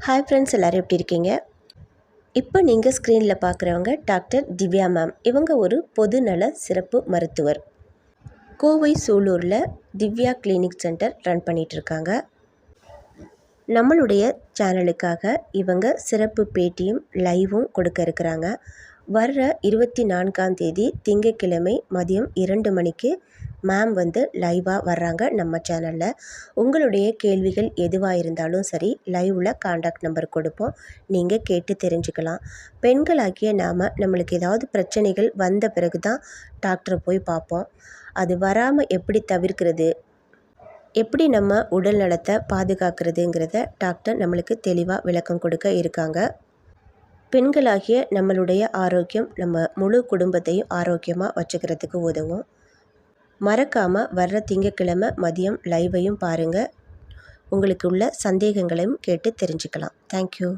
Hi friends, எல்லோரும் எப்படி இருக்கீங்க? இப்போ நீங்கள் ஸ்க்ரீனில் பார்க்குறவங்க டாக்டர் திவ்யா மேம். இவங்க ஒரு பொதுநல சிறப்பு மருத்துவர். கோவை சூலூரில் திவ்யா கிளினிக் சென்டர் ரன் பண்ணிகிட்ருக்காங்க. நம்மளுடைய சேனலுக்காக இவங்க சிறப்பு பேட்டியும் லைவும் கொடுக்க இருக்கிறாங்க. வர்ற 24ஆம் தேதி திங்கட்கிழமை மதியம் 2 மணிக்கு மேம் லைவாக வர்றாங்க நம்ம சேனலில். உங்களுடைய கேள்விகள் எதுவாக இருந்தாலும் சரி, லைவில் காண்டாக்ட் நம்பர் கொடுப்போம், நீங்கள் கேட்டு தெரிஞ்சுக்கலாம். பெண்களாகிய நம்மளுக்கு ஏதாவது பிரச்சனைகள் வந்த பிறகு தான் டாக்டரை போய் பார்ப்போம். அது வராமல் எப்படி தவிர்க்கிறது, எப்படி நம்ம உடல் நலத்தை பாதுகாக்கிறதுங்கிறத டாக்டர் நம்மளுக்கு தெளிவாக விளக்கம் கொடுக்க இருக்காங்க. பெண்களாகிய நம்மளுடைய ஆரோக்கியம் நம்ம முழு குடும்பத்தையும் ஆரோக்கியமாக வச்சுக்கிறதுக்கு உதவும். மறக்காமல் வர்ற திங்கட்கிழமை மதியம் லைவையும் பாருங்கள். உங்களுக்கு உள்ள சந்தேகங்களையும் கேட்டு தெரிஞ்சுக்கலாம். தேங்க்யூ.